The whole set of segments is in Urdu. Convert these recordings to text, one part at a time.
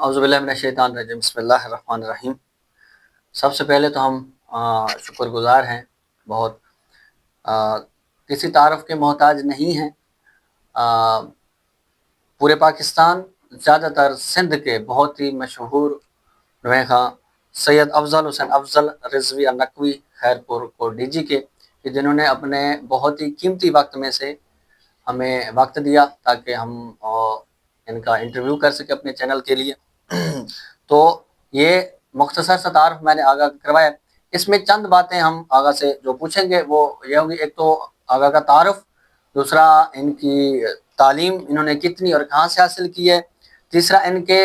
اعوذ باللہ من الشیطان الرجیم، بسم اللہ الرحمن الرحیم۔ سب سے پہلے تو ہم شکر گزار ہیں، بہت کسی تعارف کے محتاج نہیں ہیں۔ پورے پاکستان، زیادہ تر سندھ کے بہت ہی مشہور نوے خاں سید افضل حسین افضل رضوی النقوی خیرپور کو ڈی جی کے، کہ جنہوں نے اپنے بہت ہی قیمتی وقت میں سے ہمیں وقت دیا تاکہ ہم ان کا انٹرویو کر سکے اپنے چینل کے لیے۔ تو یہ مختصر سا تعارف میں نے آغا کروایا۔ اس میں چند باتیں ہم آغا سے جو پوچھیں گے وہ یہ ہوں گی، ایک تو آغا کا تعارف، دوسرا ان کی تعلیم انہوں نے کتنی اور کہاں سے حاصل کی ہے، تیسرا ان کے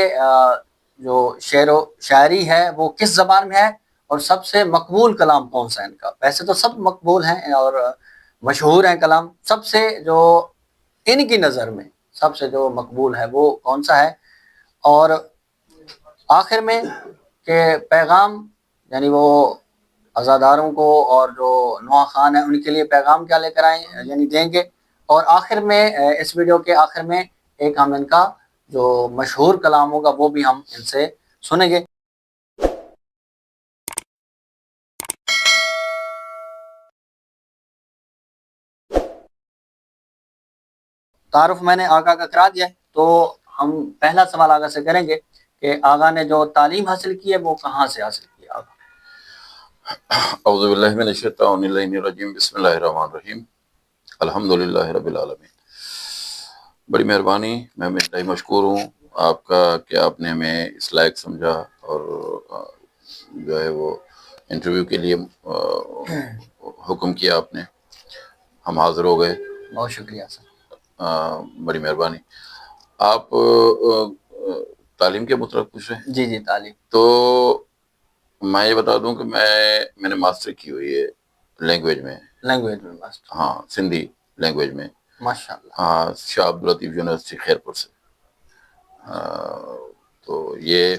جو شعر و شاعری ہے وہ کس زبان میں ہے، اور سب سے مقبول کلام کون سا ہے ان کا۔ ویسے تو سب مقبول ہیں اور مشہور ہیں کلام، سب سے جو ان کی نظر میں سب سے جو مقبول ہے وہ کون سا ہے، اور آخر میں کہ پیغام، یعنی وہ عزاداروں کو اور جو نواں خان ہیں ان کے لیے پیغام کیا لے کر آئیں، یعنی دیں گے۔ اور آخر میں اس ویڈیو کے آخر میں ایک ہم ان کا جو مشہور کلام ہوگا وہ بھی ہم ان سے سنیں گے۔ تعارف میں نے آغا کا کرا دیا ہے، تو ہم پہلا سوال آغا سے کریں گے کہ آغا نے جو تعلیم حاصل کی ہے وہ کہاں سے حاصل کی ہے آغا؟ اعوذ باللہ من الشیطان الرجیم، بسم اللہ الرحمن الرحیم، الحمدللہ رب العالمین۔ بڑی مہربانی، میں انتہائی مشکور ہوں آپ کا کہ آپ نے ہمیں اس لائق سمجھا اور جو ہے وہ انٹرویو کے لیے حکم کیا آپ نے، ہم حاضر ہو گئے۔ بہت شکریہ سر۔ بڑی مہربانی۔ آپ تعلیم کے متعلق پوچھ رہے ہیں؟ جی جی، تعلیم۔ تو میں یہ بتا دوں کہ میں نے ماسٹر کی ہوئی ہے لینگویج میں ماسٹر؟ ہاں، سندھی لینگویج میں، ماشاءاللہ۔ ہاں، شاہ عبداللطیف یونیورسٹی خیرپور سے۔ تو یہ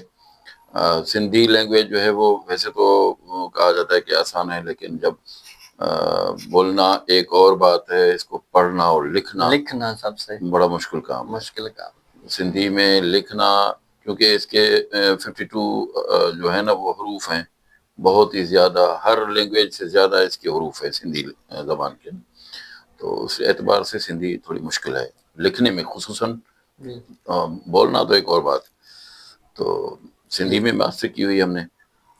سندھی لینگویج جو ہے وہ ویسے تو کہا جاتا ہے کہ آسان ہے، لیکن جب بولنا ایک اور بات ہے، اس کو پڑھنا اور لکھنا سب سے بڑا مشکل کام ہے۔ مشکل کام سندھی میں لکھنا، کیونکہ اس کے 52 جو ہے نا وہ حروف ہیں، بہت ہی زیادہ، ہر لینگویج سے زیادہ اس کے حروف ہیں سندھی زبان کے، تو اس اعتبار سے سندھی تھوڑی مشکل ہے لکھنے میں خصوصاً، بولنا تو ایک اور بات۔ تو سندھی میں ماسٹر کی ہوئی ہم نے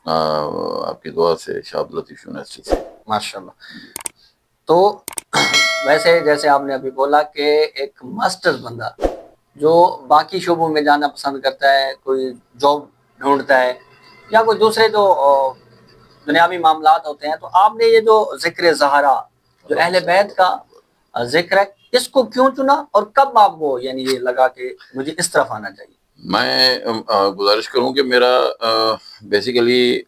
آپ کی دعا سے شاہ عبداللطیف یونیورسٹی سے، ماشاءاللہ۔ تو ویسے جیسے آپ نے ابھی بولا کہ ایک ماسٹر بندہ جو باقی شعبوں میں جانا پسند کرتا ہے، کوئی جاب ڈھونڈتا ہے یا کوئی دوسرے جو دنیاوی معاملات ہوتے ہیں، تو آپ نے یہ جو ذکر زہرا، جو اہل بیت کا ذکر ہے، اس کو کیوں چنا اور کب آپ کو یعنی یہ لگا کہ مجھے اس طرف آنا چاہیے؟ میں گزارش کروں کہ میرا بیسیکلی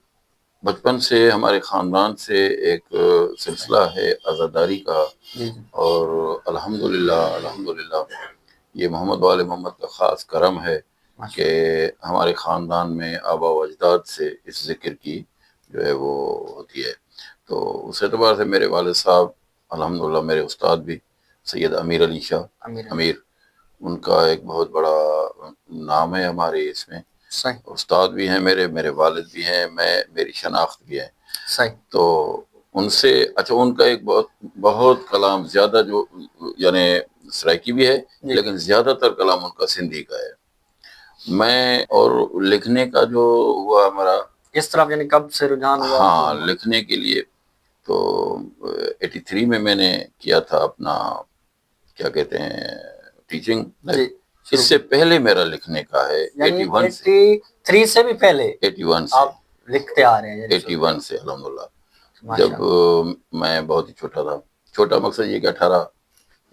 بچپن سے ہمارے خاندان سے ایک سلسلہ ہے عزاداری کا، اور الحمدللہ یہ محمد وال محمد کا خاص کرم ہے کہ ہمارے خاندان میں آبا و اجداد سے اس ذکر کی جو ہے وہ ہوتی ہے۔ تو اس اعتبار سے میرے والد صاحب الحمدللہ، میرے استاد بھی سید امیر علی شاہ امیر، ان کا ایک بہت بڑا نام ہے ہمارے اس میں، استاد بھی ہیں میرے والد بھی ہیں، میری شناخت بھی ہے۔ تو ان سے اچھا، ان کا ایک بہت کلام زیادہ جو یعنی سرائکی بھی ہے، لیکن زیادہ تر کلام ان کا سندھی کا ہے۔ میں اور لکھنے کا جو ہوا ہمارا اس طرف یعنی کب سے رجحان ہوا؟ ہاں، لکھنے کے لیے تو 83 میں نے کیا تھا اپنا کیا کہتے ہیں ٹیچنگ، اس سے پہلے میرا لکھنے کا ہے 83 سے بھی پہلے 81 سے آپ لکھتے آ رہے ہیں؟ 81 سے الحمدللہ، جب میں بہت ہی چھوٹا تھا، چھوٹا مقصد یہ کہ 18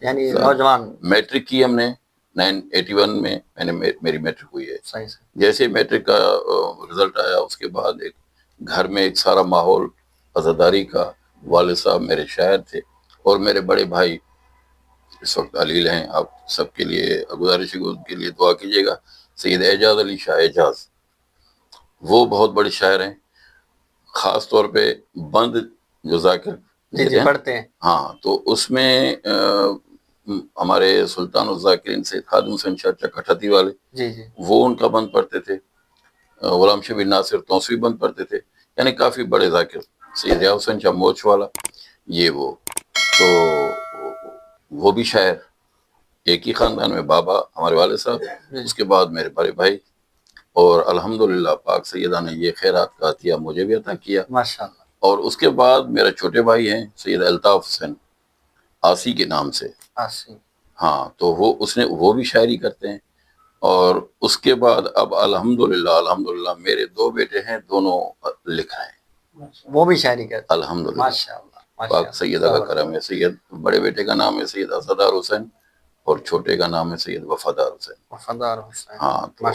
یعنی نوجوان، میٹرک کی ہم نے 81 میں نے میری میٹرک ہوئی ہے۔ جیسے میٹرک کا رزلٹ آیا، اس کے بعد ایک گھر میں ایک سارا ماحول عزاداری کا، والد صاحب میرے شاعر تھے، اور میرے بڑے بھائی اس وقت علیل ہیں، آپ سب کے لیے گزارش ہے ان کے لیے دعا کیجیے گا، سید اعجاز علی شاہ اعجاز، وہ بہت بڑے شاعر ہیں، خاص طور پہ بند جو ذاکر پڑھتے ہیں، ہاں، تو اس میں ہمارے سلطان الذاکرین سید خادم حسین شاہ چکا ٹھتی والے، جی جی وہ ان کا بند پڑھتے تھے، غلام شبیر ناصر توسوی بند پڑھتے تھے، یعنی کافی بڑے ذاکر، سید ضیاء حسین شاہ موچ والا، یہ وہ تو وہ بھی شاعر، ایک ہی خاندان میں، بابا ہمارے والد صاحب، اس کے بعد میرے بڑے بھائی، اور الحمدللہ پاک سیدہ نے یہ خیرات کا عطیہ مجھے بھی عطا کیا. ماشاء اللہ. اور اس کے بعد میرے چھوٹے بھائی ہیں سید الطاف حسین آسی کے نام سے، ہاں، تو وہ بھی شاعری کرتے ہیں. اور اس کے بعد اب الحمدللہ میرے 2 بیٹے ہیں، دونوں لکھ رہے ہیں، وہ بھی شاعری کرتے ہیں. الحمدللہ. ماشاءاللہ پاک سیدہ کا کرم ہے. سید بڑے بیٹے کا نام ہے سید اسدار حسین، اور چھوٹے کا نام ہے سید وفادار حسین. ہاں، تو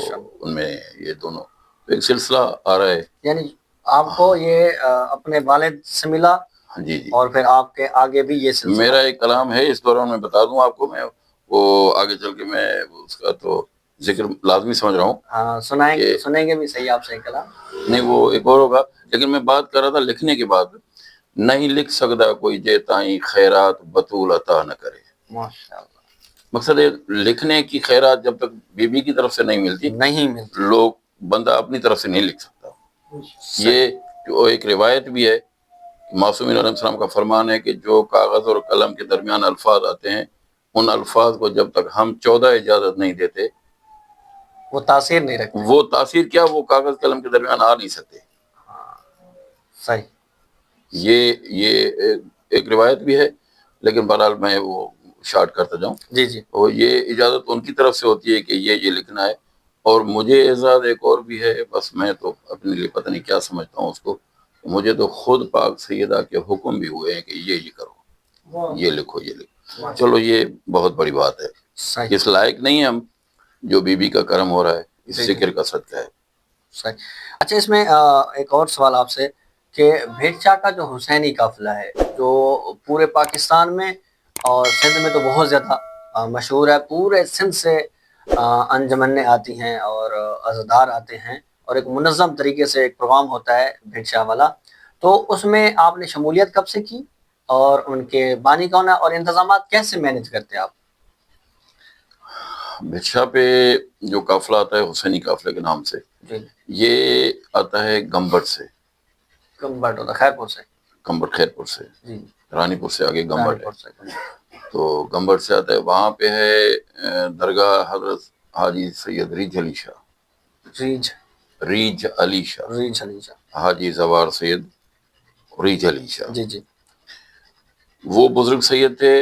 ان میں یہ دونوں ایک سلسلہ آ رہا ہے. یعنی آپ کو یہ اپنے والد سے ملا، جی جی، اور پھر آپ کے آگے بھی یہ سلسلہ. میرا ایک کلام ہے، اس دوران میں بتا دوں آپ کو، میں وہ آگے چل کے میں اس کا تو ذکر لازمی سمجھ رہا ہوں. ہاں، سنیں گے بھی صحیح آپ سے کلام. نہیں، وہ ایک اور ہوگا، لیکن میں بات کر رہا تھا لکھنے کی بات. نہیں لکھ سکتا کوئی جے تائیں خیرات بطول عطا نہ کرے. ماشاءاللہ. مقصد ہے لکھنے کی خیرات جب تک بیوی کی طرف سے نہیں ملتی، لوگ بندہ اپنی طرف سے نہیں لکھ سکتا. یہ جو ایک روایت بھی ہے، معصومین علیہ السلام کا فرمان ہے کہ جو کاغذ اور قلم کے درمیان الفاظ آتے ہیں، ان الفاظ کو جب تک ہم 14 اجازت نہیں دیتے، وہ تاثیر نہیں رکھتے. وہ تاثیر کیا، وہ کاغذ قلم کے درمیان آ نہیں سکتے. صحیح. یہ ایک روایت بھی ہے، لیکن بہرحال میں وہ شارٹ کرتا جاؤں. جی جی. اور یہ اجازت ان کی طرف سے ہوتی ہے کہ یہ لکھنا ہے. اور مجھے اعزاز ایک اور بھی ہے، بس میں تو اپنے لیے پتہ نہیں کیا سمجھتا ہوں اس کو، مجھے تو خود پاک سیدہ کے حکم بھی ہوئے ہیں کہ یہ کرو، یہ لکھو، یہ لکھو. چلو، یہ بہت بڑی بات ہے. اس لائق نہیں ہم جو بی بی کا کرم ہو رہا ہے، اس ذکر کا صدقہ ہے. صحیح. اچھا، اس میں ایک اور سوال آپ سے کہ بھیٹ شاہ کا جو حسینی قافلہ ہے، جو پورے پاکستان میں اور سندھ میں تو بہت زیادہ مشہور ہے، پورے سندھ سے انجمنیں آتی ہیں اور عزادار آتے ہیں، اور ایک منظم طریقے سے ایک پروگرام ہوتا ہے بھیٹ شاہ والا. تو اس میں آپ نے شمولیت کب سے کی، اور ان کے بانی کون ہے، اور انتظامات کیسے مینج کرتے آپ؟ بھیٹ شاہ پہ جو قافلہ آتا ہے حسینی قافلے کے نام سے، یہ آتا ہے گمبٹ سے. گمبٹ ہوتا خیرپور سے؟ گمبٹ خیرپور سے، جی. رانی پور سے آگے گمبٹ ہے. تو گمبٹ سے آتا ہے، وہاں پہ ہے درگاہ حضرت حاجی سید ریج علی شاہ. ریج علی شاہ، حاجی زوار سید ریج علی شاہ. جی جی. وہ بزرگ سید تھے،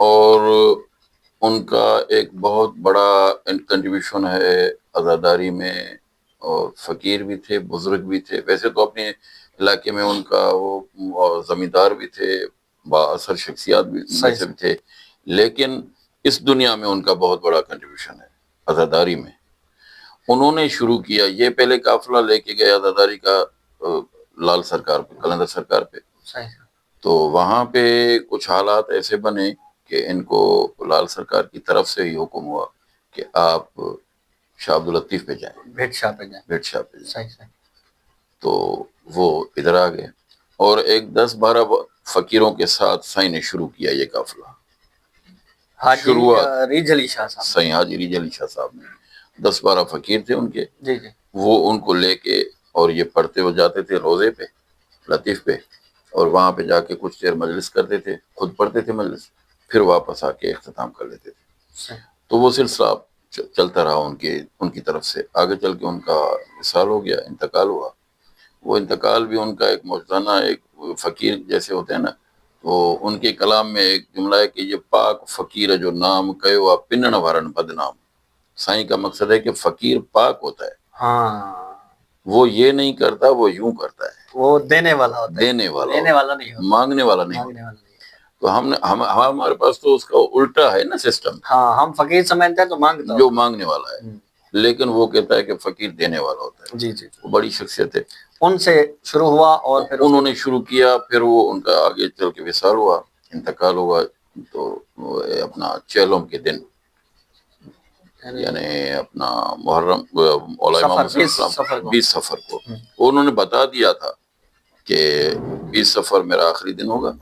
اور ان کا ایک بہت بڑا کنٹریبیوشن ہے عزاداری میں، اور فقیر بھی تھے، بزرگ بھی تھے. ویسے تو اپنے علاقے میں ان کا وہ زمیندار بھی تھے، با اثر شخصیات بھی میں سے بھی تھے، لیکن اس دنیا میں ان کا بہت بڑا کنٹریبیوشن ہے عزاداری میں. انہوں نے شروع کیا، یہ پہلے قافلہ لے کے گئے عزاداری کا لال سرکار پہ، قلندر سرکار پہ. تو وہاں پہ کچھ حالات ایسے بنے کہ ان کو لال سرکار کی طرف سے ہی حکم ہوا کہ آپ شاہ عبداللطیف پہ جائیں، بھیٹ شاہ پہ جائیں. تو وہ ادھر آ گئے، اور ایک 10-12 فقیروں کے ساتھ سائیں نے شروع کیا یہ قافلہ. شروعات ریج علی شاہ صاحب، سائیں حاجی ریج علی شاہ صاحب نے، 10-12 فقیر تھے ان کے. وہ ان کو لے کے، اور یہ پڑھتے ہو جاتے تھے روزے پہ، لطیف پہ، اور وہاں پہ جا کے کچھ دیر مجلس کرتے تھے، خود پڑھتے تھے مجلس، پھر واپس آ کے اختتام کر لیتے تھے. تو وہ سلسلہ چلتا رہا ان کی طرف سے. آگے چل کے ان کا وصال ہو گیا، انتقال ہوا. وہ انتقال بھی ان کا ایک موجزانہ، ایک فقیر جیسے ہوتے ہیں نا، تو ان کے کلام میں ایک جملہ ہے کہ یہ پاک فقیر جو نام کہو پنن ورن بدنام. سائیں کا مقصد ہے کہ فقیر پاک ہوتا ہے، وہ یہ نہیں کرتا، وہ یوں کرتا ہے، وہ دینے والا ہوتا ہے، دینے والا نہیں ہوتا، مانگنے والا نہیں ہوتا. تو ہمارے پاس تو اس کا الٹا ہے نا سسٹم. ہم فقیر سمجھتے ہیں تو مانگتا جو مانگنے والا ہے، لیکن وہ کہتا ہے کہ فقیر دینے والا ہوتا ہے. جی جی. وہ بڑی شخصیت ہے. ان سے شروع ہوا، اور پھر انہوں نے شروع کیا، پھر وہ ان کا آگے چل کے وصال ہوا، انتقال ہوا. تو اپنا چہلم کے دن، یعنی اپنا محرم، مولا امام حسین 20 سفر کو انہوں نے بتا دیا تھا کہ 20 سفر میرا آخری دن ہوگا.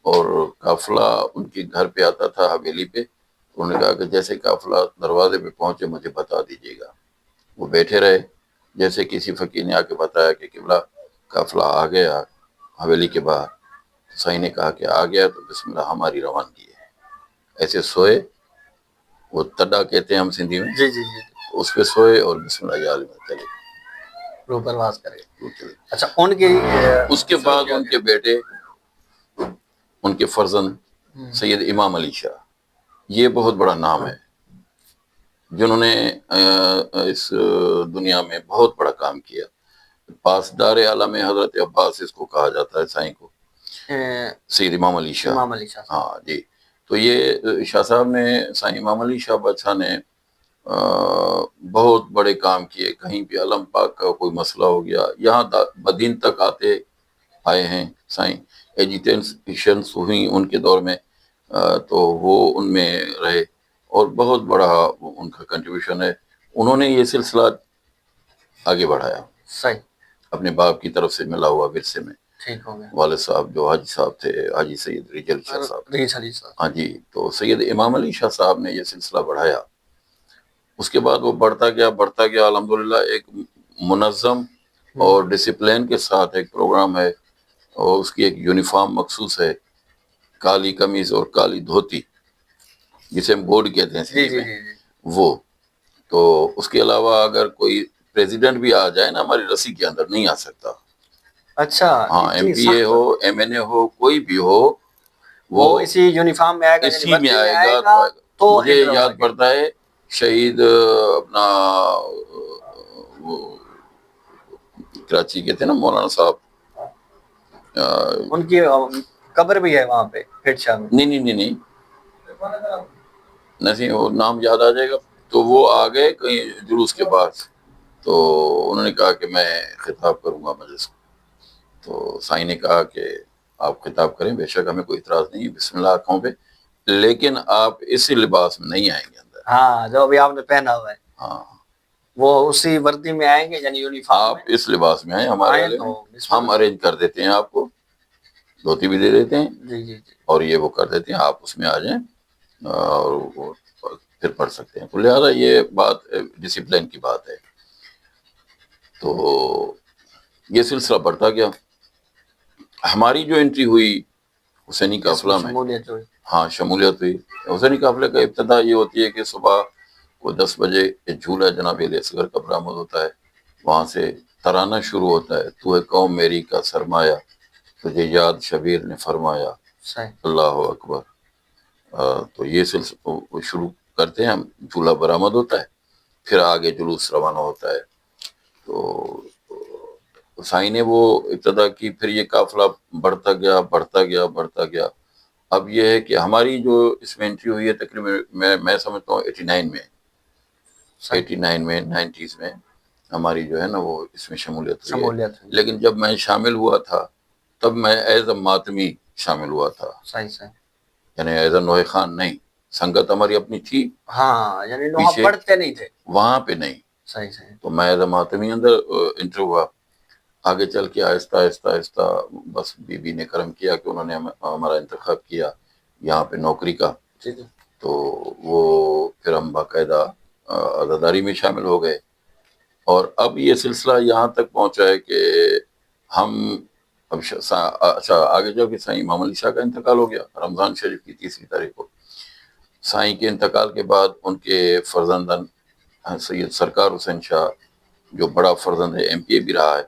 اور قافلہ ان کے گھر پہ آتا تھا، حویلی پہ. انہوں نے کہا کہ جیسے قافلہ دروازے پہ پہنچے مجھے بتا دیجیے گا. وہ بیٹھے رہے. جیسے کسی فقیر نے آ کے بتایا کہ قبلہ قافلہ آ گیا حویلی کے باہر، سائیں نے کہا کہ آ گیا تو بسم اللہ ہماری روانگی ہے. ایسے سوئے، وہ تڈا کہتے ہیں ہم سندھی میں، جی جی جی اس پہ سوئے اور بسم اللہ یا علیہ چلے روح پرواز کرے. چلے. اچھا ان کی اس کے بعد ان کے بیٹے، ان کے فرزند سید امام علی شاہ، یہ بہت بڑا نام ہے جنہوں نے اس دنیا میں بہت بڑا کام کیا. پاسدار عالم حضرت عباس اس کو کہا جاتا ہے سائیں کو، سید امام علی شاہ. امام علی شاہ. ہاں جی. تو یہ شاہ صاحب نے، سائیں امام علی شاہ بادشاہ نے بہت بڑے کام کیے. کہیں بھی علم پاک کا کوئی مسئلہ ہو گیا، یہاں بدین تک آئے ہیں سائیں. ایجیٹیشنس ہوئی ان کے دور میں تو وہ ان میں رہے اور بہت بڑا ان کا کنٹریبیوشن ہے. انہوں نے یہ سلسلہ آگے بڑھایا صحیح اپنے باپ کی طرف سے ملا ہوا ورثے میں. ٹھیک ہو گیا. والد صاحب جو حاجی صاحب تھے، حاجی سید ریجل شاہ صاحب. ریچھ علی صاحب. ہاں جی. تو سید امام علی شاہ صاحب نے یہ سلسلہ بڑھایا. اس کے بعد وہ بڑھتا گیا الحمدللہ. ایک منظم اور ڈسپلین کے ساتھ ایک پروگرام ہے اور اس کی ایک یونیفارم مخصوص ہے، کالی قمیض اور کالی دھوتی، جسے ہم بورڈ کہتے ہیں جی سندھی جی میں. جی. وہ تو اس کے علاوہ اگر کوئی پریزیڈنٹ بھی آ جائے نا ہماری رسی کے اندر نہیں آ سکتا. اچھا ہاں ایم پی اے ہو، ایم این اے ہو، کوئی بھی ہو، وہ اسی یونیفارم میں آئے گا، اسی میں آئے گا تو مجھے یاد پڑتا ہے شہید اپنا وہ کراچی کے تھے نا مولانا صاحب، ان کی قبر بھی ہے وہاں پہ ہیڈ شاہ میں. نہیں وہ نام یاد آ جائے گا. تو وہ آ گئے کہیں جلوس کے بعد، تو انہوں نے کہا کہ میں خطاب کروں گا مجلس کو. تو سائیں نے کہا کہ آپ خطاب کریں، بے شک ہمیں کوئی اعتراض نہیں، بسم اللہ آنکھوں پہ، لیکن آپ اسی لباس میں نہیں آئیں گے اندر. ہاں جو ابھی آپ نے پہنا ہوا ہے. ہاں وہ اسی وردی میں آئیں گے، یعنی یونیفارم آپ اس لباس میں آئیں ہمارے والے میں، ہم ارینج کر دیتے ہیں، آپ کو دھوتی بھی دے دیتے ہیں. جی جی جی. اور یہ وہ کر دیتے ہیں، آپ اس میں آ جائیں اور وہ پھر پڑھ سکتے ہیں. تو لہٰذا یہ بات ڈسپلن کی بات ہے. تو یہ سلسلہ بڑھتا گیا. ہماری جو انٹری ہوئی حسینی قافلہ میں، ہاں شمولیت ہوئی. حسینی قافلے کا ابتدا یہ ہوتی ہے کہ صبح کو 10 بجے جھولا جناب علیہ اصغر کا برآمد ہوتا ہے. وہاں سے ترانہ شروع ہوتا ہے، تو ہے قوم میری کا سرمایہ، تجھے یاد شبیر نے فرمایا، اللہ اکبر. تو یہ سلسلہ شروع کرتے ہیں ہم، جھولا برآمد ہوتا ہے، پھر آگے جلوس روانہ ہوتا ہے. تو سائیں نے وہ ابتدا کی، پھر یہ قافلہ بڑھتا گیا. اب یہ ہے کہ ہماری جو اس میں انٹری ہوئی ہے تقریباً میں سمجھتا ہوں 89 میں 90s میں ہماری جو ہے نا وہ اس میں شمولیت ہوئی ہے. لیکن جب میں شامل ہوا تھا تب میں ایز اے ماتمی شامل ہوا تھا، یعنی ایز اے نوحہ خان نہیں. سنگت ہماری اپنی تھی، ہاں یعنی نوحہ پڑھتے نہیں تھے وہاں پہ نہیں. تو میں ایز اے ماتمی اندر انٹر ہوا. آگے چل کے آہستہ آہستہ بس بی بی نے کرم کیا کہ انہوں نے ہمارا انتخاب کیا یہاں پہ نوکری کا. تو وہ پھر ہم باقاعدہ عزاداری میں شامل ہو گئے. اور اب یہ سلسلہ یہاں تک پہنچا ہے کہ ہم اب اچھا آگے جا کے سائیں امام علی شاہ کا انتقال ہو گیا رمضان شریف کی 3 تاریخ کو. سائیں کے انتقال کے بعد ان کے فرزندن سید سرکار حسین شاہ جو بڑا فرزند ہے، ایم پی اے بھی رہا ہے،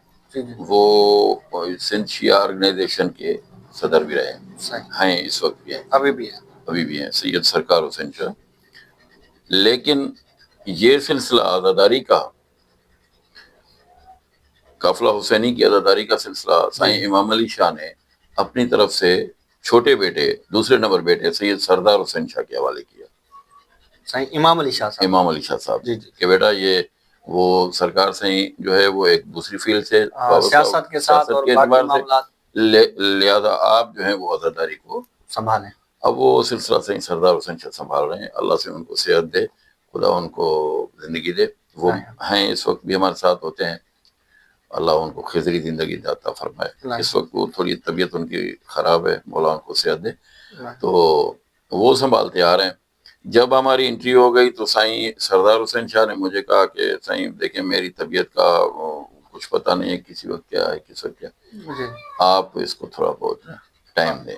وہ سندھ شیعہ آرگنائزیشن کے صدر بھی رہے ہیں، اس وقت بھی ہیں، ابھی بھی ہیں سید سرکار حسین شاہ. لیکن یہ سلسلہ عزاداری کا، قافلہ حسینی کی عزاداری کا سلسلہ سائیں امام علی شاہ نے اپنی طرف سے چھوٹے بیٹے، دوسرے نمبر بیٹے سید سردار حسین شاہ کے حوالے کیا. امام علی شاہ صاحب کہ بیٹا یہ وہ سرکار سائیں جو ہے وہ ایک دوسری فیلڈ سے سیاست کے ساتھ اور باقی معاملات، لہذا آپ جو ہیں وہ عزاداری کو سنبھالیں. اب وہ سلسلہ سائیں سردار حسین شاہ سنبھال رہے ہیں. اللہ سے ان کو صحت دے، خدا ان کو زندگی دے. وہ ہیں اس وقت بھی ہمارے ساتھ ہوتے ہیں، اللہ ان کو خضری زندگی عطا فرمائے. اس وقت وہ تھوڑی طبیعت ان کی خراب ہے، مولا ان کو صحت دے. تو وہ سنبھالتے آ رہے ہیں. جب ہماری انٹری ہو گئی تو سائیں سردار حسین شاہ نے مجھے کہا کہ سائیں دیکھیں میری طبیعت کا کچھ پتہ نہیں ہے کسی وقت کیا ہے کس وقت کیا، جی، آپ اس کو تھوڑا بہت ٹائم دیں.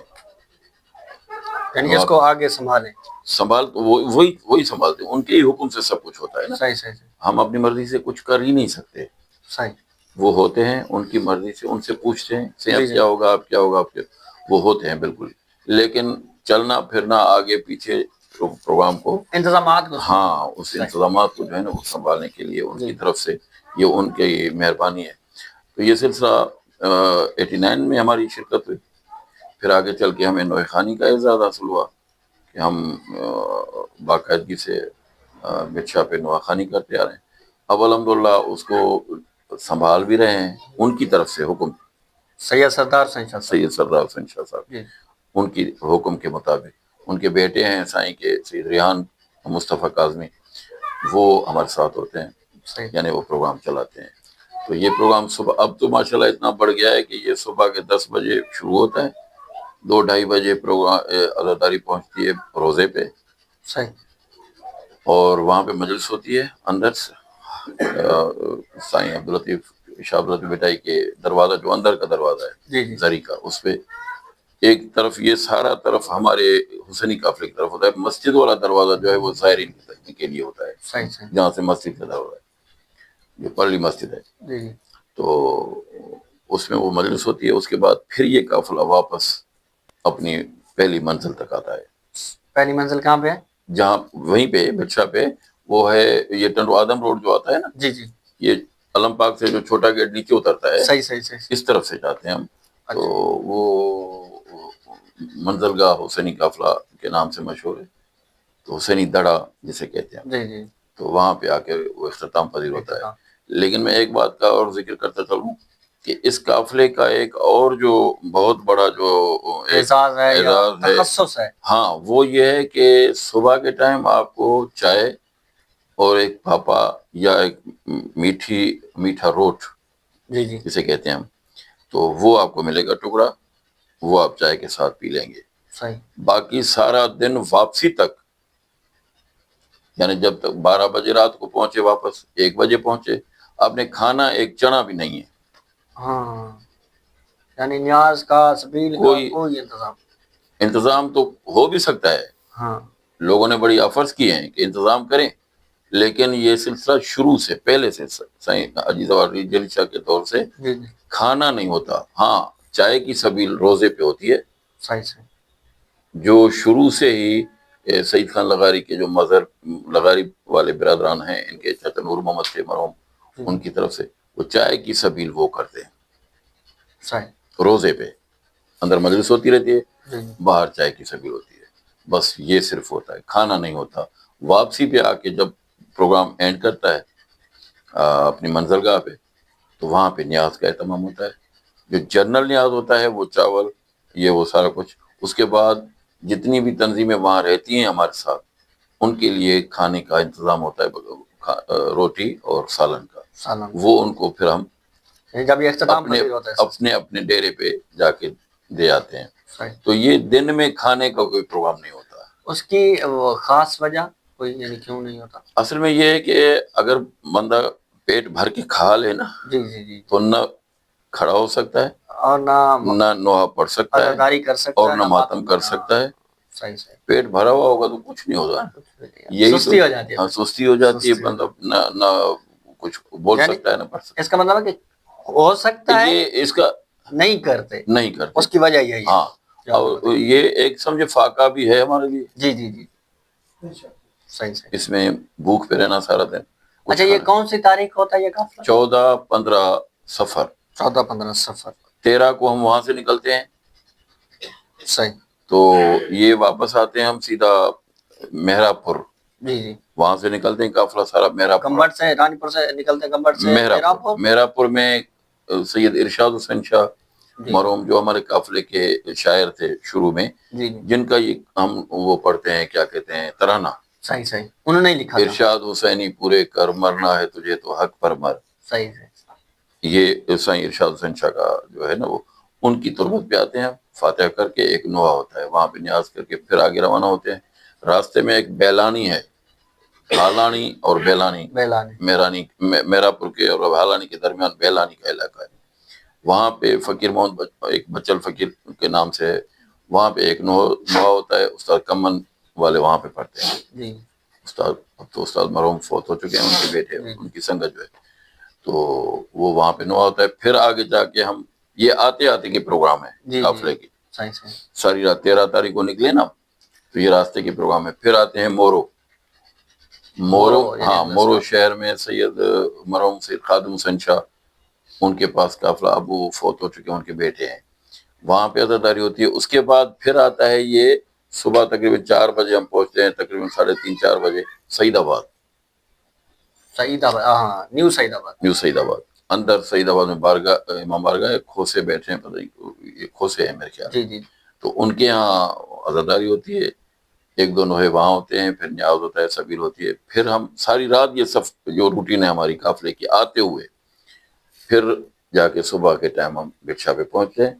یعنی تو اس آپ کو آگے سنبھالیں. سنبھال تو وہی سنبھالتے ہیں، ان کے ہی حکم سے سب کچھ ہوتا ہے نا. صحیح صحیح ہم اپنی مرضی سے کچھ کر ہی نہیں سکتے. صحیح. وہ ہوتے ہیں ان کی مرضی سے، ان سے پوچھتے ہیں جی صحت جی کیا ہوگا، آپ کیا ہوگا، آپ کے وہ ہوتے ہیں بالکل. لیکن چلنا پھرنا آگے پیچھے پروگرام کو، انتظامات کو ہاں اس صحیح. انتظامات کو جو ہے نا وہ سنبھالنے کے لیے ان جی کی طرف سے یہ ان کی مہربانی ہے. تو یہ سلسلہ 89 میں ہماری شرکت ہوئی. پھر آگے چل کے ہمیں نوئے خانی کا اعزاز حاصل ہوا کہ ہم باقاعدگی سے بادشاہ پہ نوئے خانی کرتے آ رہے ہیں. اب الحمدللہ اس کو سنبھال بھی رہے ہیں ان کی طرف سے حکم. سید سردار حسین شاہ صاحب. سید سردار حسین شاہ صاحب جی ان کی حکم کے مطابق. ان کے بیٹے ہیں سائیں کے سید ریحان مصطفیٰ کاظمی، وہ ہمارے ساتھ ہوتے ہیں، صحیح. یعنی وہ پروگرام چلاتے ہیں. تو یہ پروگرام صبح، اب تو ماشاءاللہ اتنا بڑھ گیا ہے کہ یہ صبح کے 10 بجے شروع ہوتا ہے، 2-2:30 بجے پروگرام عزاداری پہنچتی ہے روزے پہ، صحیح. اور وہاں پہ مجلس ہوتی ہے اندر سے. سائیں عبداللطیف شاہ عبداللطیف بٹائی کے دروازہ جو اندر کا دروازہ ہے جی جی زری کا، اس پہ ایک طرف یہ سارا طرف ہمارے حسینی قافلے کی طرف ہوتا ہے. مسجد والا دروازہ جو ہے وہ زائرین کے لیے ہوتا ہے، صحیح صحیح. جہاں سے مسجد کا دروازہ ہے جو پرلی مسجد ہے. جی جی تو اس میں وہ مجلس ہوتی ہے. اس کے بعد پھر یہ قافلہ واپس اپنی پہلی منزل تک آتا ہے. پہلی منزل کہاں پہ ہے؟ جہاں وہیں پہ بادشاہ پہ وہ ہے یہ ٹنڈو آدم روڈ جو آتا ہے نا، جی جی یہ علم پاک سے جو چھوٹا گیٹ نیچے اترتا ہے، صحیح صحیح صحیح. اس طرف سے جاتے ہیں ہم. تو اچھا وہ منزل گاہ حسینی قافلہ کے نام سے مشہور ہے، تو حسینی دڑا جسے کہتے ہیں. جی جی. تو وہاں پہ آ کے وہ اختتام پذیر ہوتا ہے. اختتام. لیکن میں ایک بات کا اور ذکر کرتا چلوں کہ اس قافلے کا ایک اور جو بہت بڑا جو اعزاز ہے یا اعزاز ہے، تخصص ہے. ہاں وہ یہ ہے کہ صبح کے ٹائم آپ کو چائے اور ایک پھاپا یا ایک میٹھا روٹ جی جی جسے کہتے ہیں ہم، تو وہ آپ کو ملے گا ٹکڑا، وہ آپ چائے کے ساتھ پی لیں گے. صحیح. باقی سارا دن واپسی تک، یعنی جب تک 12 بجے رات کو پہنچے واپس 1 بجے پہنچے، آپ نے کھانا ایک چنا بھی نہیں ہے. ہاں یعنی نیاز کا سبیل کا کوئی انتظام تو ہو بھی سکتا ہے، ہاں لوگوں نے بڑی آفرز کی ہیں کہ انتظام کریں، لیکن یہ سلسلہ شروع سے پہلے سے سائیں عزیز جلی شاہ کے دور سے جی جی کھانا نہیں ہوتا. ہاں چائے کی سبیل روزے پہ ہوتی ہے، صحیح صحیح. جو شروع سے ہی سعید خان لغاری کے جو مظہر لغاری والے برادران ہیں، ان کے چچا نور محمد تھے مرحوم، ان کی طرف سے وہ چائے کی سبیل وہ کرتے ہیں. صحیح. روزے پہ اندر مجلس ہوتی رہتی ہے، جی باہر چائے کی سبیل ہوتی ہے، بس یہ صرف ہوتا ہے، کھانا نہیں ہوتا. واپسی پہ آ کے جب پروگرام اینڈ کرتا ہے اپنی منزل گاہ پہ، تو وہاں پہ نیاز کا اہتمام ہوتا ہے. جو جنرل نیاز ہوتا ہے وہ چاول یہ وہ سارا کچھ. اس کے بعد جتنی بھی تنظیمیں وہاں رہتی ہیں ہمارے ساتھ، ان کے لیے کھانے کا انتظام ہوتا ہے، روٹی اور سالن کا. سالن وہ ان کو پھر ہم جب یہ اختتام پذیر ہوتا ہے اپنے ڈیرے پہ جا کے دے آتے ہیں. صحیح. تو یہ دن میں کھانے کا کوئی پروگرام نہیں ہوتا. اس کی خاص وجہ کوئی یعنی کیوں نہیں ہوتا؟ اصل میں یہ ہے کہ اگر بندہ پیٹ بھر کے کھا لے نا، جی جی جی، تو نہ کھڑا ہو سکتا ہے، اور نہ نوحہ پڑھ سکتا ہے، عزاداری کر سکتا اور ہے، نہ ماتم کر سکتا ہے. صحیح صحیح. پیٹ بھرا ہوا ہوگا تو کچھ نہیں ہوگا، یہی سستی ہو جاتی ہے. ہاں سستی ہو جاتی ہے، بندہ نہ کچھ بول سکتا ہے نہ پڑھ سکتا ہے. اس کا مطلب ہے کہ ہو سکتا ہے یہ اس کا نہیں کرتے اس کی وجہ یہی ہے. ہاں اور یہ ایک سمجھے فاقہ بھی ہے ہمارے لیے. جی جی جی صحیح صحیح. اس میں بھوک پہ رہنا سارا دن. اچھا یہ کون سی تاریخ ہوتا ہے یہ قافلہ؟ 14-15 صفر. 14-15 صفر. 13 کو ہم وہاں سے نکلتے ہیں. صحیح. تو یہ واپس آتے ہیں ہم سیدھا مہراب پور. جی جی وہاں سے نکلتے ہیں قافلہ سارا مہراب پور. گمبٹ سے رانی پور سے نکلتے ہیں، گمبٹ سے مہراب پور میں سید ارشاد حسین شاہ مرحوم جو ہمارے قافلے کے شاعر تھے شروع میں، جن کا یہ ہم وہ پڑھتے ہیں کیا کہتے ہیں ترانہ. صحیح صحیح. انہوں نے لکھا ارشاد حسینی پورے کر، مرنا ہے تجھے تو حق پر مر. صحیح ہے. یہ سائیں ارشاد حسین شاہ کا جو ہے نا وہ ان کی تربت پہ آتے ہیں. فاتحہ کر کے ایک نوحہ ہوتا ہے، وہاں پہ نیاز کر کے پھر آگے روانہ ہوتے ہیں. راستے میں ایک بیلانی ہے، حالانی اور بیلانی، بیلانی میراپور کے اور حالانی کے درمیان بیلانی کا علاقہ ہے. وہاں پہ فقیر محمد ایک بچل فقیر کے نام سے ہے. وہاں پہ ایک نوحہ ہوتا ہے، استاد کمن والے وہاں پہ پڑھتے ہیں. جی استاد اب تو استاد مرحوم فوت ہو چکے ہیں، ان کے بیٹے ان کی سنگت جو ہے، تو وہ وہاں پہ نوحہ ہوتا ہے. پھر آگے جا کے ہم یہ آتے آتے کے پروگرام ہے قافلے کی. صحیح صحیح. ساری رات 13 تاریخ کو نکلے نا، تو یہ راستے کے پروگرام ہے. پھر آتے ہیں مورو. ہاں، مورو شہر میں سید مرحوم سید خادم حسین شاہ، ان کے پاس قافلہ، اب وہ فوت ہو چکے ہیں، ان کے بیٹے ہیں. وہاں پہ عزاداری ہوتی ہے. اس کے بعد پھر آتا ہے یہ صبح تقریباً 4 بجے ہم پہنچتے ہیں، تقریباً 3:30-4 بجے سعید آباد. ہاں، نیو سعید آباد. اندر سعید آباد میں بارگاہ، امام بارگاہ ہے، کھوسے بیٹھے ہیں، پتہ نہیں یہ کھوسے ہیں میرے خیال. جی. تو ان کے یہاں عزاداری ہوتی ہے. 1-2 نوحے وہاں ہوتے ہیں، پھر نیاز ہوتا ہے، سبیل ہوتی ہے. پھر ہم ساری رات یہ سب جو روٹین ہے ہماری قافلے کی آتے ہوئے، پھر جا کے صبح کے ٹائم ہم بھٹشا پہ پہنچتے ہیں.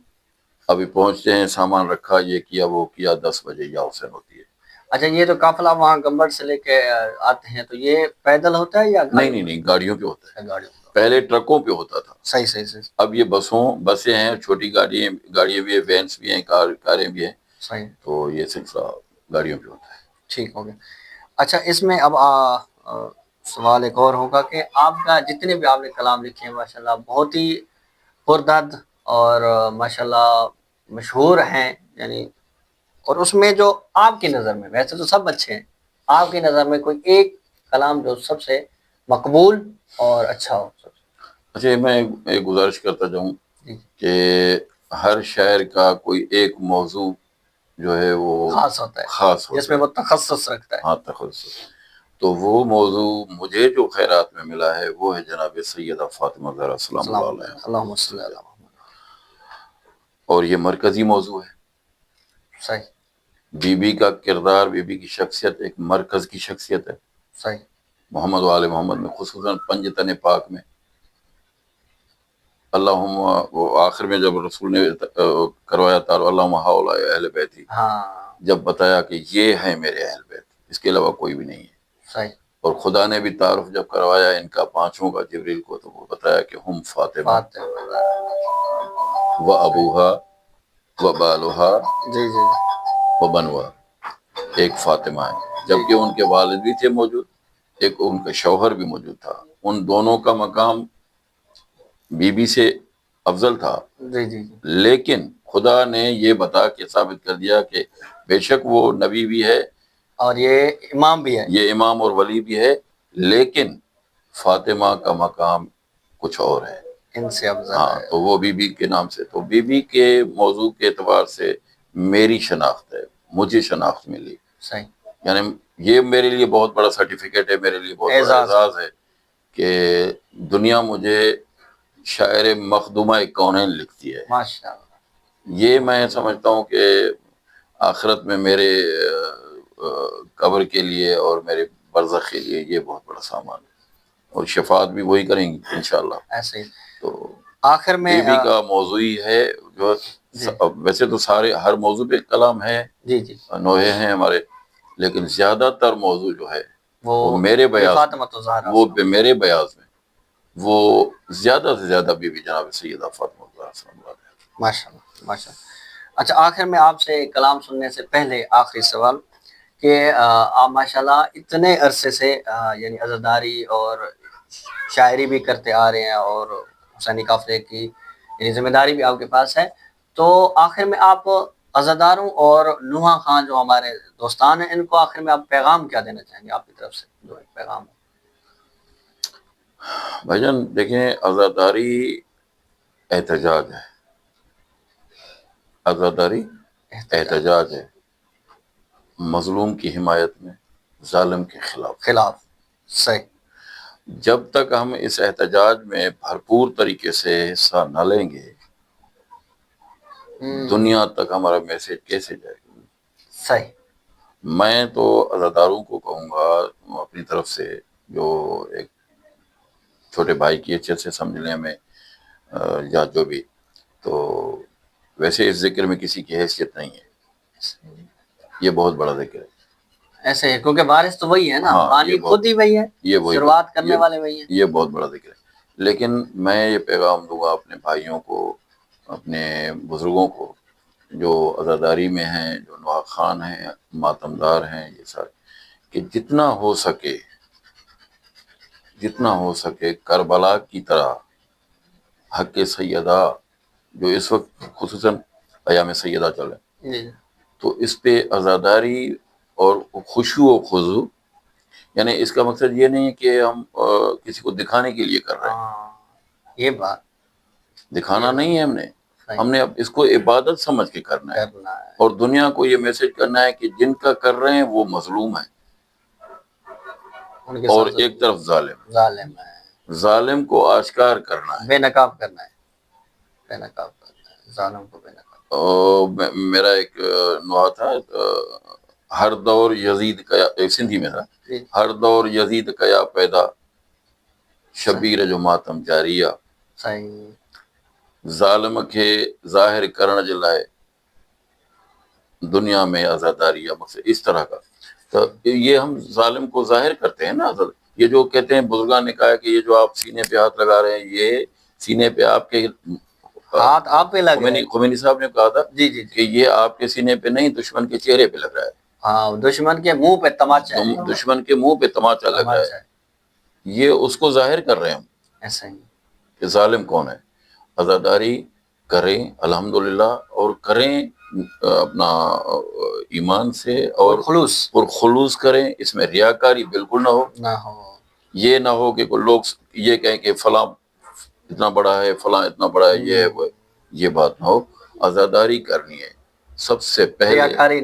ابھی پہنچتے ہیں، سامان رکھا، یہ کیا وہ کیا، 10 بجے یا حسین ہوتی ہے. اچھا، یہ تو قافلہ وہاں گمبٹ سے لے کے آتے ہیں، تو یہ پیدل ہوتا ہے یا نہیں، گاڑیوں پہ ہوتا ہے. گاڑیوں؟ پہلے ٹرکوں پہ ہوتا تھا. صحیح. اب یہ بسیں ہیں، چھوٹی گاڑیاں بھی ہیں، وینس بھی ہیں، کاریں بھی ہیں. صحیح. تو یہ سلسلہ گاڑیوں پہ ہوتا ہے. ٹھیک ہو گیا. اچھا، اس میں اب سوال ایک اور ہوگا کہ آپ کا جتنے بھی آپ نے کلام لکھے ہیں ماشاءاللہ بہت ہی پردرد اور ماشاءاللہ مشہور ہیں، یعنی اور اس میں جو آپ کی نظر میں، ویسے تو سب اچھے ہیں، آپ کی نظر میں کوئی ایک کلام جو سب سے مقبول اور اچھا ہو. اچھا، میں ایک گزارش کرتا جاؤں کہ ہر شاعر کا کوئی ایک موضوع جو ہے وہ خاص ہوتا ہے، جس میں وہ تخصص رکھتا ہے. ہاں، تخصص. تو وہ موضوع مجھے جو خیرات میں ملا ہے وہ ہے جناب سیدہ فاطمہ زہرا سلام اللہ علیہ. اللہم صلی علی محمد. اور یہ مرکزی موضوع ہے. صحیح. بی بی کا کردار، بی بی کی شخصیت ایک مرکز کی شخصیت ہے. صحیح. محمد و آل محمد میں، خصوصاً پنجتن پاک میں. اللہم، وہ آخر میں جب رسول نے کروایا تھا اللہم ہؤلاء اہل بیتی، جب بتایا کہ یہ ہے میرے اہل بیت، اس کے علاوہ کوئی بھی نہیں ہے. صحیح. اور خدا نے بھی تعارف جب کروایا ان کا 5 کا جبریل کو، تو وہ بتایا کہ ہم فاطمہ و ابوہا و بالوہا و بنوا. ایک فاطمہ ہے، جبکہ ان کے والد بھی تھے موجود، ایک ان کا شوہر بھی موجود تھا. ان دونوں کا مقام بی بی سے افضل تھا. لیکن خدا نے یہ بتا کے ثابت کر دیا کہ بے شک وہ نبی بھی ہے اور یہ امام بھی ہے، یہ امام اور ولی بھی ہے، لیکن فاطمہ کا مقام کچھ اور ہے، ان سے افضل ہاں. ہے. تو وہ بی بی کے نام سے، تو بی بی کے موضوع کے اعتبار سے میری شناخت ہے، مجھے شناخت ملی. صحیح. یعنی یہ میرے لیے بہت بڑا سرٹیفکیٹ ہے، میرے لیے بہت بڑا اعزاز ہے کہ دنیا مجھے شاعر مخدومہ کونین لکھتی ہے. ماشاءاللہ. یہ میں سمجھتا ہوں کہ آخرت میں میرے قبر کے لیے اور میرے برزخ کے لیے یہ بہت بڑا سامان ہے، اور شفاعت بھی وہی کریں گی انشاءاللہ. ایسے ہی. تو آخر میں بی بی کا موضوع ہی ہے جو ویسے تو سارے ہر موضوع پہ کلام ہے، نوحے ہیں ہمارے، لیکن زیادہ تر موضوع جو ہے وہ میرے بیاض میں، وہ زیادہ سے زیادہ بی بی جناب سیدہ فاطمہ زہرا سلام اللہ علیہا. ماشاءاللہ. اچھا، آخر میں آپ سے کلام سننے سے پہلے آخری سوال کہ آپ ماشاءاللہ اتنے عرصے سے یعنی عزاداری اور شاعری بھی کرتے آ رہے ہیں، اور حسینی قافلے کی یعنی ذمہ داری بھی آپ کے پاس ہے، تو آخر میں آپ عزاداروں اور نوحہ خان جو ہمارے دوستان ہیں، ان کو آخر میں آپ پیغام کیا دینا چاہیں گے آپ کی طرف سے، جو ایک پیغام ہو؟ بھائی جان دیکھیں، عزاداری احتجاج ہے، عزاداری احتجاج ہے، مظلوم کی حمایت میں، ظالم کے خلاف. صحیح. جب تک ہم اس احتجاج میں بھرپور طریقے سے حصہ نہ لیں گے، دنیا تک ہمارا میسج کیسے جائے گا؟ صحیح. میں تو عزاداروں کو کہوں گا اپنی طرف سے، جو ایک چھوٹے بھائی کی حیثیت سے سمجھ لیں ہمیں، یا جو بھی، تو ویسے اس ذکر میں کسی کی حیثیت نہیں ہے، یہ بہت بڑا ذکر ہے. ایسے ہے کیونکہ وارث تو وہی ہے نا, ہاں، بانی خود ہی وہی ہے, یہ وہی شروعات کرنے والے وہی ہیں. یہ بہت بڑا ذکر ہے. لیکن میں یہ پیغام دوں گا اپنے بھائیوں کو, اپنے بزرگوں کو جو عزاداری میں ہیں, جو نواخوان ہیں, ماتمدار ہیں, یہ سارے, کہ جتنا ہو سکے کربلا کی طرح حق سیدہ جو اس وقت خصوصاً ایام سیدہ چل رہے ہیں, تو اس پہ عزاداری اور خشوع و خضوع, یعنی اس کا مقصد یہ نہیں کہ ہم کسی کو دکھانے کے لیے کر رہے ہیں, یہ بات دکھانا نہیں ہے, ہم نے اب اس کو عبادت سمجھ کے کرنا ہے, اور دنیا کو یہ میسج کرنا ہے کہ جن کا کر رہے ہیں وہ مظلوم ہیں, اور ایک طرف ظالم ہے, ظالم کو آشکار کرنا ہے, بے نقاب کرنا ہے, ظالم کو بے نقاب. میرا ایک نوحہ تھا, ہر دور یزید کا, ایک سندھی میں تھا, ہر دور یزید کا پیدا شبیر جو ماتم جاریہ, صحیح, ظالم کے ظاہر کرن جے لائے دنیا میں عزاداری, مقصد اس طرح کا. تو یہ ہم ظالم کو ظاہر کرتے ہیں نا, یہ جو کہتے ہیں بزرگان نے کہا کہ یہ جو آپ سینے پہ ہاتھ لگا رہے ہیں, یہ سینے پہ آپ کے ہاتھ آپ پہ لگ رہے ہیں. خمینی صاحب نے کہا تھا کہ یہ آپ کے سینے پہ نہیں, دشمن کے چہرے پہ لگ رہا ہے. ہاں, دشمن کے منہ پہ تماچا ہے, دشمن کے منہ پہ تماچا لگ رہا ہے, یہ اس کو ظاہر کر رہے ہیں ہم, ایسا ہی کہ ظالم کون ہے. عزاداری کریں الحمدللہ, اور کریں اپنا ایمان سے اور خلوص کریں, اس میں ریاکاری بالکل نہ ہو. یہ نہ ہو کہ کوئی لوگ یہ کہیں کہ فلاں اتنا بڑا ہے, فلاں اتنا بڑا ہے, یہ ہے وہ, یہ بات نہ ہو. عزاداری کرنی ہے سب سے پہلے, ریاکاری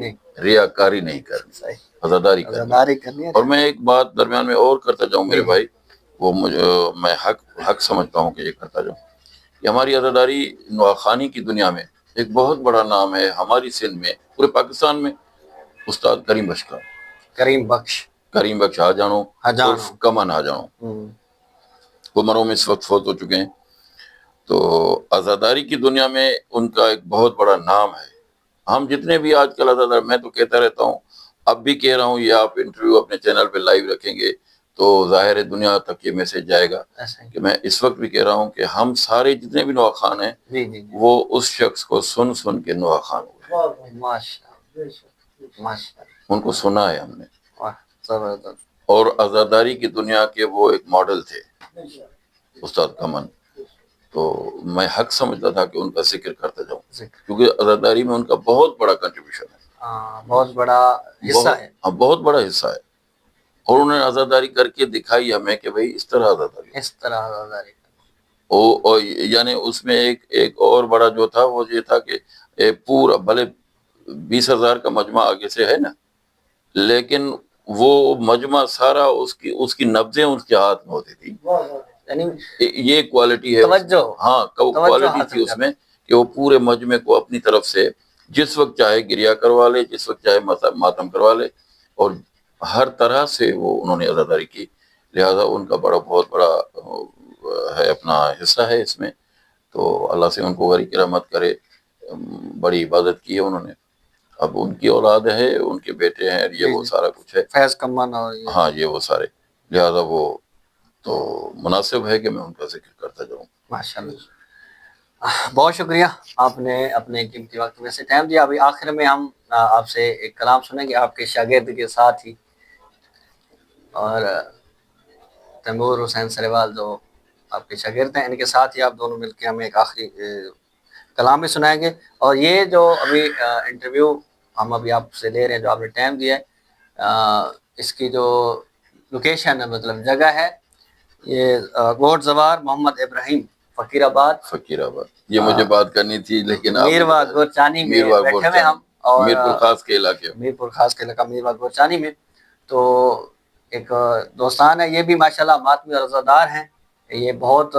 نہیں کرنی, عزاداری کرنی ہے. اور میں ایک بات درمیان میں اور کرتا جاؤں میرے بھائی, وہ میں حق سمجھتا ہوں کہ یہ کرتا جاؤں, کہ ہماری عزاداری نواخوانی کی دنیا میں ایک بہت بڑا نام ہے ہماری سندھ میں, پورے پاکستان میں, استاد کریم بخش کا. کریم بخش آ جانو, کمن آ جانو, عمروں میں اس وقت فوت ہو چکے ہیں. تو عزاداری کی دنیا میں ان کا ایک بہت بڑا نام ہے. ہم جتنے بھی آج کل عزادار, میں تو کہتا رہتا ہوں, اب بھی کہہ رہا ہوں, یہ آپ انٹرویو اپنے چینل پہ لائیو رکھیں گے تو ظاہر دنیا تک یہ میسج جائے گا, کہ میں اس وقت بھی کہہ رہا ہوں کہ ہم سارے جتنے بھی نواخوان ہیں وہ اس شخص کو سن کے نواخوان ہوئے, ان کو سنا ہے ہم نے. اور عزاداری کی دنیا کے وہ ایک ماڈل تھے استاد کمن. تو میں حق سمجھتا تھا کہ ان کا ذکر کرتا جاؤں, کیونکہ عزاداری میں ان کا بہت بڑا کنٹریبیوشن ہے, بہت بڑا حصہ ہے, بہت بڑا حصہ ہے. اور انہوں نے عزاداری کر کے دکھائی ہمیں کہ بھئی اس طرح عزاداری یعنی اس میں ایک اور بڑا جو تھا وہ یہ تھا کہ پورا بھلے 20,000 کا مجمع آگے سے ہے نا, لیکن وہ مجمع سارا اس کی نبضیں اس کے ہاتھ میں ہوتی تھی. یہ کوالٹی ہے, ہاں کوالٹی تھی اس میں, کہ وہ پورے مجمع کو اپنی طرف سے جس وقت چاہے گریا کروا لے, جس وقت چاہے ماتم کروا لے, اور ہر طرح سے وہ انہوں نے عزاداری کی. لہذا ان کا بہت بڑا ہے, اپنا حصہ ہے اس میں. تو اللہ سے ان کو غریق رحمت کرے, بڑی عبادت کی ہے انہوں نے. اب ان کی اولاد ہے, ان کے بیٹے ہیں, یہ وہ سارا کچھ ہے, فیض کمان, ہاں یہ وہ سارے. لہذا وہ تو مناسب ہے کہ میں ان کا ذکر کرتا جاؤں. ماشاءاللہ, بہت شکریہ, آپ نے اپنے قیمتی وقت میں سے ٹائم دیا. ابھی آخر میں ہم آپ سے ایک کلام سنیں گے آپ کے شاگرد کے ساتھ ہی, اور تیمور حسین سریوال جو آپ کے شاگرد ہیں, ان کے ساتھ ہی آپ دونوں مل کے ہمیں ایک آخری کلام بھی سنائیں گے. اور یہ جو ابھی انٹرویو ہم ابھی آپ سے لے رہے ہیں, جو آپ نے ٹائم دیا ہے, اس کی جو لوکیشن ہے, مطلب جگہ ہے, یہ گوٹ زوار محمد ابراہیم فقیر آباد. یہ مجھے بات کرنی تھی, لیکن میرواہ گورچانی میں بیٹھے ہوئے ہم, اور میرپور خاص کے علاقے, میرپور خاص کے علاقہ میرواہ گورچانی میں. تو ایک دوستان ہے, یہ بھی ماشاءاللہ ماتمی اور عزادار ہیں. یہ بہت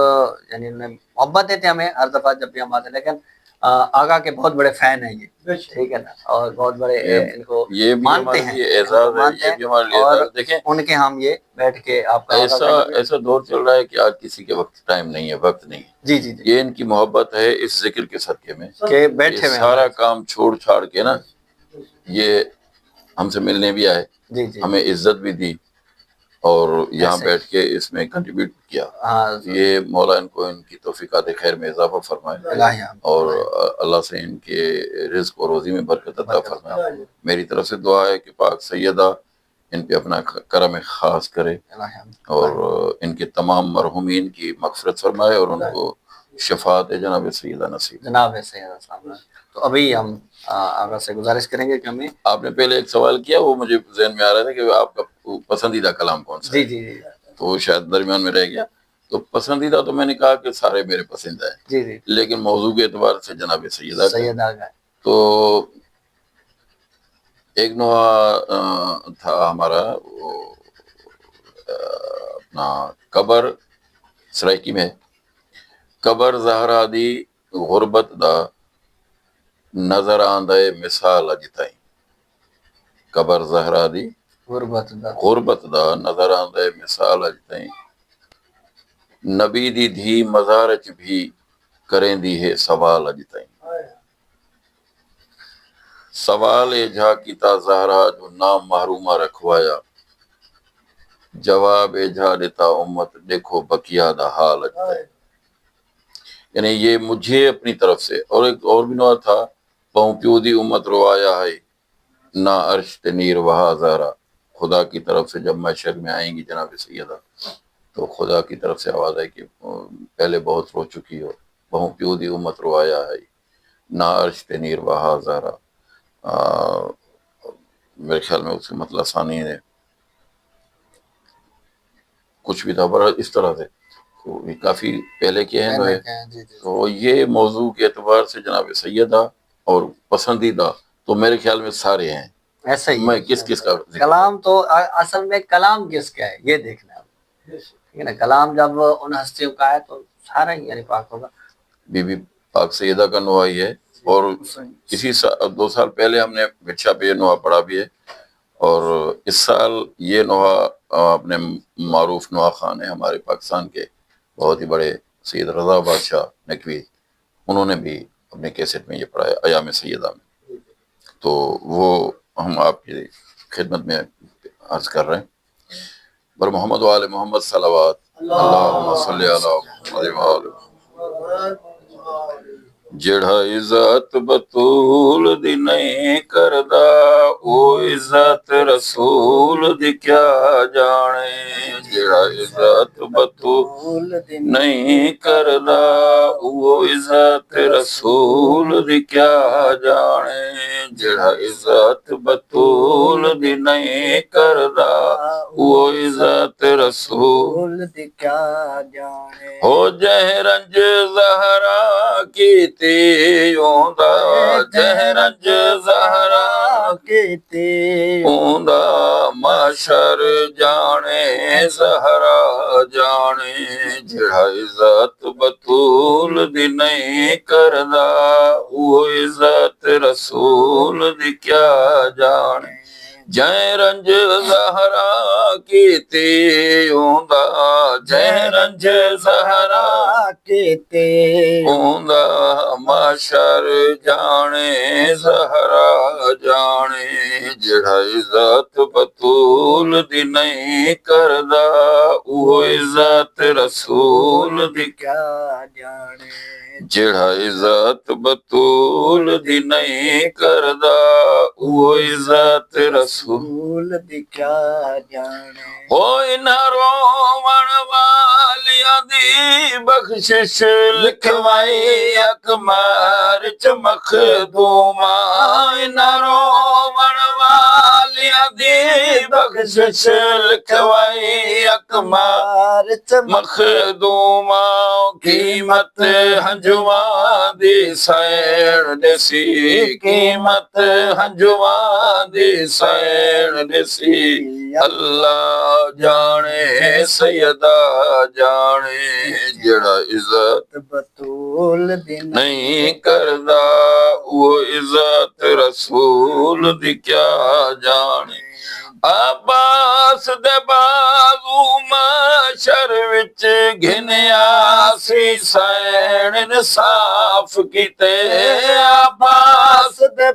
یعنی محبت دیتے ہمیں ہر دفعہ جب بھی ہم آتے ہیں, لیکن آقا کے بہت بڑے فین ہیں یہ, ٹھیک ہے نا, اور بہت بڑے ان کو مانتے ہیں, اور ان کے ہم یہ بیٹھ کے آپ کا ایسا دور چل رہا ہے کہ آج کسی کے وقت ٹائم نہیں ہے, وقت نہیں ہے. جی جی, یہ ان کی محبت ہے اس ذکر کے صدقے میں, کہ بیٹھے ہوئے سارا کام چھوڑ چھاڑ کے نا, یہ ہم سے ملنے بھی آئے, جی جی ہمیں عزت بھی دی اور یہاں ایسے بیٹھ کے اس میں کنٹریبیوٹ کیا. ہاں یہ مولا ان کو ان کی توفیقات خیر میں اضافہ فرمائے الہی اور اللہ سے ان کے رزق و روزی میں برکت عطا فرمائے. میری طرف سے دعا ہے کہ پاک سیدہ ان پہ اپنا کرم خاص کرے اور ان کے تمام مرحومین کی مغفرت فرمائے اور ان کو شفاعت جناب سیدہ نصیب. جناب سیدہ صاحب. تو ابھی ہم آغاز سے گزارش کریں گے کہ ہمیں آپ نے پہلے ایک سوال کیا, وہ مجھے ذہن میں آ رہا تھا کہ آپ کا پسندیدہ کلام کون سا ہے. جی جی تو وہ شاید درمیان میں رہ گیا. تو پسندیدہ تو میں نے کہا کہ سارے میرے پسند ہیں, جی جی لیکن موضوع کے اعتبار سے جناب سیدہ کا تو ایک نوحہ تھا ہمارا, وہ اپنا قبر سرائکی میں, قبر زہرا دی غربت دا نظر آندے مثال اجتائیں. قبر زہرا دی غربت دا نظر آندے مثال اجتائیں. نبی دی دھی مزارچ بھی کریں دی ہے سوال اجتائیں. سوال جھا کیتا زہرا جو نام محرومہ رکھوایا, جواب جھا دیتا امت دیکھو بقیہ دا حال اجتائیں. یعنی یہ مجھے اپنی طرف سے. اور ایک اور بھی نوع تھا, پاؤں پیو دی امت روایا ہے نہ عرش تنیر وہا زہرا. خدا کی طرف سے جب محشر میں آئیں گی جناب سیدہ تو خدا کی طرف سے آواز ہے کہ پہلے بہت رو چکی ہو, بہوں پیو دی امت روایا ہے نہ عرش تنیر وہا زہرا. میرے خیال میں اس کے مطلب ثانی ہے کچھ بھی تھا بڑا اس طرح سے. تو یہ کافی پہلے کے ہیں جو ہے. تو یہ موضوع کے اعتبار سے جناب سیدہ اور پسندیدہ تو میرے خیال میں سارے ہیں. ایسا ہی میں کس کس کا کلام تو اصل میں کلام کس کا ہے یہ دیکھنا ہے نا. کلام جب ان ہستیوں کا ہے تو سارا ہی یعنی پاک ہوگا. بی بی پاک سیدہ کا نوحہ ہی ہے. اور اسی 2 سال پہلے ہم نے بھٹشا پہ یہ نوحہ پڑھا بھی ہے. اور اس سال یہ نوحہ اپنے معروف نوحہ خان ہیں ہمارے پاکستان کے بہت ہی بڑے سید رضا بادشاہ نقوی, انہوں نے بھی اپنے کیسٹ میں یہ پڑھا ہے ایام سیدہ میں. تو وہ ہم آپ کی خدمت میں عرض کر رہے ہیں. بر محمد و آل محمد صلوات اللہم صلی علی محمد و آل محمد. جڑا عزت بطول دی نہیں کردا او عزت رسول دی کیا جانے. جڑا عزت بطول دی نہیں کردا او عزت رسول دی کیا جانے. جڑا عزت بطول دی نہیں کردا او عزت رسول دی کیا جانے. ہو جہ رنج زہرا کیتی اوندا, جہ رنج زہرا کیتی اوندا معاشر جانے زہرا جانے. جڑا عزت بطول دی نہیں کردا او عزت رسول دی کیا جانے. جہ رنج زہرا کیتی اوندا, جہ رنج زہرا کیتی اوندا معاشر جانے زہرا جانے. جڑا عزت بطول دی نہیں کردا او عزت رسول دی کیا جانے. جڑا عزت بطول دی نہیں کردا او عزت رسول دی کیا جانے. ہو انہاں روون والیاں دی بخشش لکھوائی اکمار چ مخدوما. انہاں روون والیاں دی بخشش لکھوائی اکمار چ مخدوما. قیمت ہنجواں دی سائن دسی, قیمت ہنجواں دی سائن دسی. اللہ جانے سیدہ جانے. جڑا عزت بطول دی نہیں کردا او عزت رسول دی کیا جانے. عباس دے بازو معاشر وچ گھنیا سی سائن انصاف کیتے. عباس دے